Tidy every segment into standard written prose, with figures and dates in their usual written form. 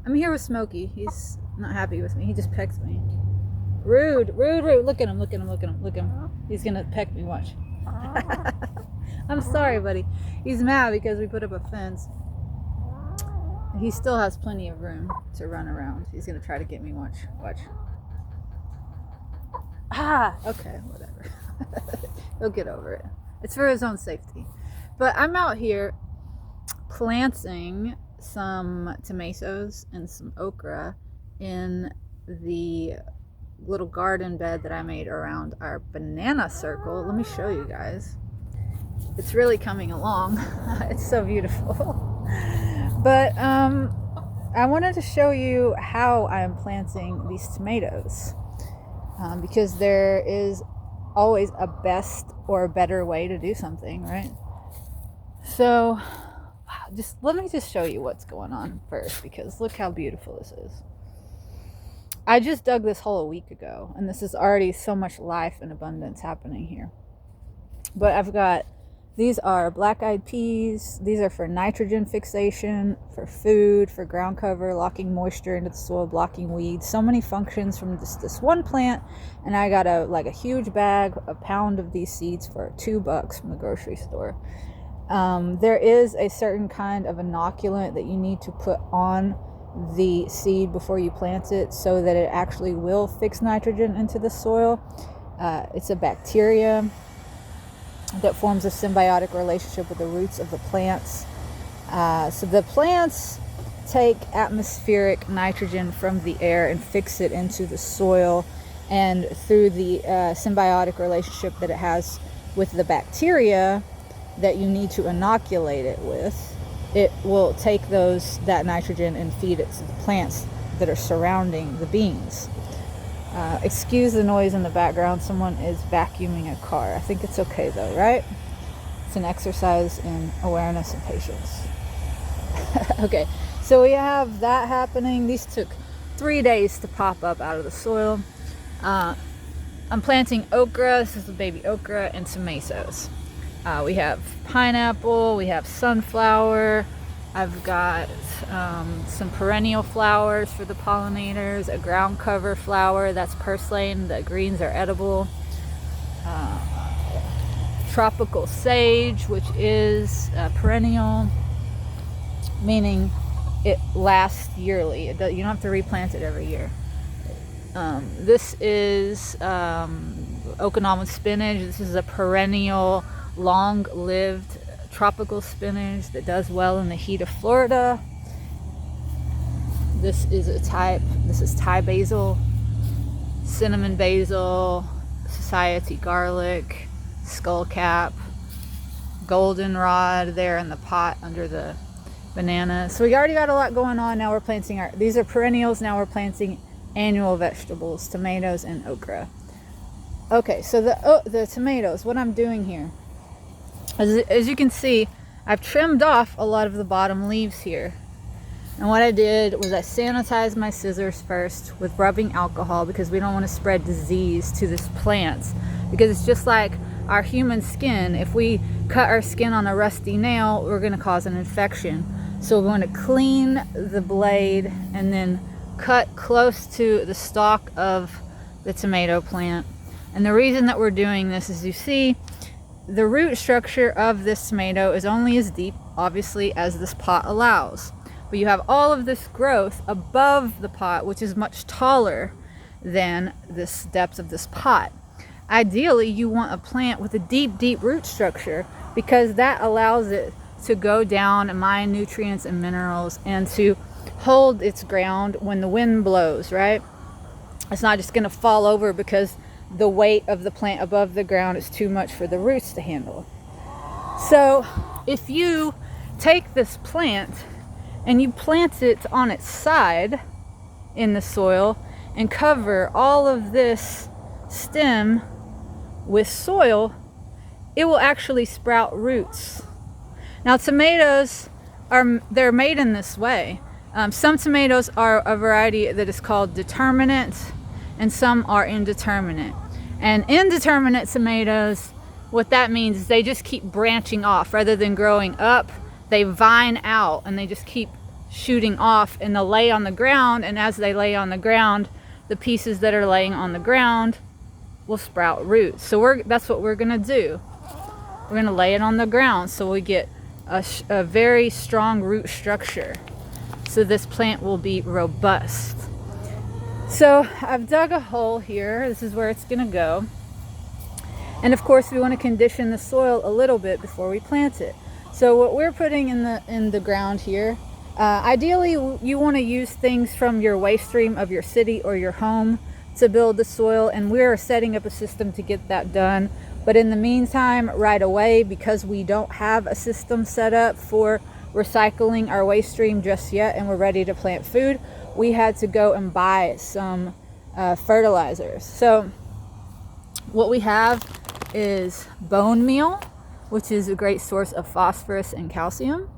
I'm here with Smokey. He's not happy with me. He just pecks me. Rude, rude, rude. Look at him, look at him, look at him, look at him. He's gonna peck me, watch. I'm sorry, buddy. He's mad because we put up a fence. He still has plenty of room to run around. He's gonna try to get me, watch, watch. Ah, okay, whatever. He'll get over it. It's for his own safety. But I'm out here planting some tomatoes and some okra in the little garden bed that I made around our banana circle. Let me show you guys. It's really coming along. It's so beautiful. But I wanted to show you how I'm planting these tomatoes, because there is always a best or a better way to do something, right? So let me just show you what's going on first, because look how beautiful this is. I just dug this hole a week ago, and this is already so much life and abundance happening here. But I've got, these are black-eyed peas. These are for nitrogen fixation, for food, for ground cover, locking moisture into the soil, blocking weeds. So many functions from this one plant. And I got a huge bag, a pound of these seeds for $2 from the grocery store. There is a certain kind of inoculant that you need to put on the seed before you plant it so that it actually will fix nitrogen into the soil. It's a bacteria that forms a symbiotic relationship with the roots of the plants. So the plants take atmospheric nitrogen from the air and fix it into the soil, and through the symbiotic relationship that it has with the bacteria that you need to inoculate it with, it will take that nitrogen and feed it to the plants that are surrounding the beans. Excuse the noise in the background. Someone is vacuuming a car. I think it's okay though, right? It's an exercise in awareness and patience. Okay, so we have that happening. These took 3 days to pop up out of the soil. I'm planting okra. This is the baby okra, and tomatoes. We have pineapple, we have sunflower. I've got some perennial flowers for the pollinators, a ground cover flower, that's purslane, the greens are edible. Tropical sage, which is perennial, meaning it lasts yearly. You don't have to replant it every year. This is Okinawan spinach. This is a perennial, long-lived tropical spinach that does well in the heat of Florida. This is Thai basil, cinnamon basil, society garlic, skullcap, goldenrod there in the pot under the banana. So we already got a lot going on. Now we're planting these are perennials. Now we're planting annual vegetables, tomatoes and okra. Okay, so the tomatoes, what I'm doing here, as you can see, I've trimmed off a lot of the bottom leaves here. And what I did was I sanitized my scissors first with rubbing alcohol, because we don't want to spread disease to this plant, because it's just like our human skin. If we cut our skin on a rusty nail, we're going to cause an infection. So we're going to clean the blade and then cut close to the stalk of the tomato plant. And the reason that we're doing this is, you see, the root structure of this tomato is only as deep, obviously, as this pot allows. But you have all of this growth above the pot, which is much taller than this depth of this pot. Ideally, you want a plant with a deep, deep root structure, because that allows it to go down and mine nutrients and minerals and to hold its ground when the wind blows, right? It's not just going to fall over because the weight of the plant above the ground is too much for the roots to handle. So if you take this plant and you plant it on its side in the soil and cover all of this stem with soil, it will actually sprout roots. Now tomatoes they're made in this way. Some tomatoes are a variety that is called determinate, and some are indeterminate. And indeterminate tomatoes, what that means is they just keep branching off. Rather than growing up, they vine out and they just keep shooting off, and they'll lay on the ground, and as they lay on the ground, the pieces that are laying on the ground will sprout roots. So that's what we're gonna do. We're gonna lay it on the ground so we get a very strong root structure, so this plant will be robust. So I've dug a hole here. This is where it's gonna go. And of course we want to condition the soil a little bit before we plant it. So what we're putting in the ground here, ideally you want to use things from your waste stream of your city or your home to build the soil, and we're setting up a system to get that done. But in the meantime, right away, because we don't have a system set up for recycling our waste stream just yet and we're ready to plant food, we had to go and buy some fertilizers. So what we have is bone meal, which is a great source of phosphorus and calcium.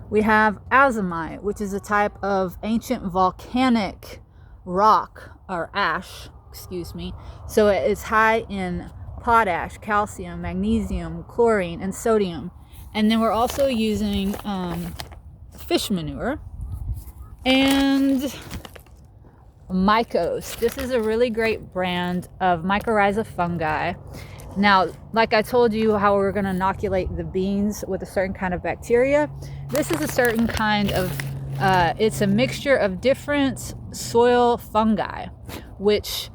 We have azomite, which is a type of ancient volcanic rock, or ash, excuse me. So it is high in potash, calcium, magnesium, chlorine, and sodium. And then we're also using fish manure and mycos. This is a really great brand of mycorrhiza fungi. Now, like I told you how we're going to inoculate the beans with a certain kind of bacteria, this is a certain kind of, it's a mixture of different soil fungi, which,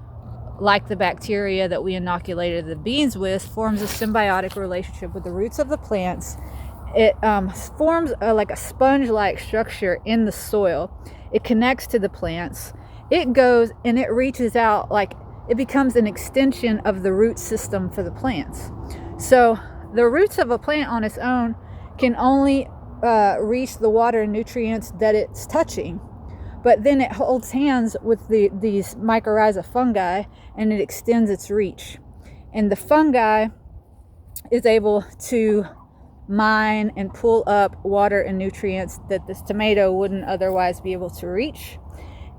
like the bacteria that we inoculated the beans with, forms a symbiotic relationship with the roots of the plants. It forms like a sponge-like structure in the soil. It connects to the plants. It goes and it reaches out, like it becomes an extension of the root system for the plants. So the roots of a plant on its own can only reach the water and nutrients that it's touching. But then it holds hands with these mycorrhiza fungi and it extends its reach. And the fungi is able to mine and pull up water and nutrients that this tomato wouldn't otherwise be able to reach.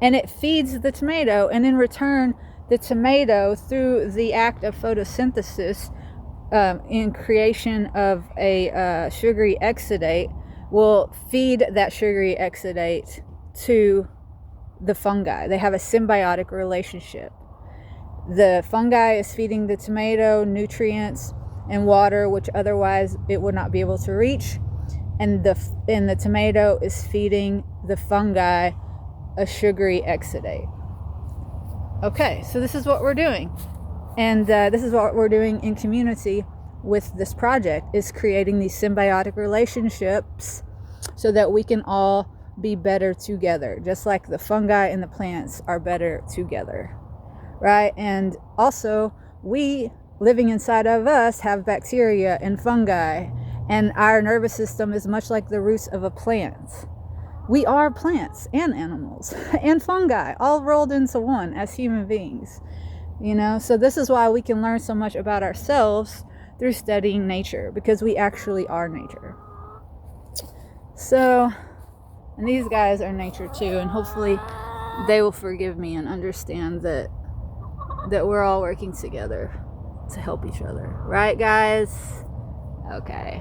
And it feeds the tomato, and in return, the tomato, through the act of photosynthesis, in creation of a sugary exudate, will feed that sugary exudate to the fungi. They have a symbiotic relationship. The fungi is feeding the tomato nutrients and water, which otherwise it would not be able to reach, and the tomato is feeding the fungi a sugary exudate. Okay, so this is what we're doing, and this is what we're doing in community with this project, is creating these symbiotic relationships so that we can all be better together, just like the fungi and the plants are better together, right? And also, we living inside of us have bacteria and fungi, and our nervous system is much like the roots of a plant. We are plants and animals and fungi all rolled into one as human beings, you know? So this is why we can learn so much about ourselves through studying nature, because we actually are nature. So, and these guys are nature too, and hopefully they will forgive me and understand that we're all working together to help each other. Right, guys? Okay.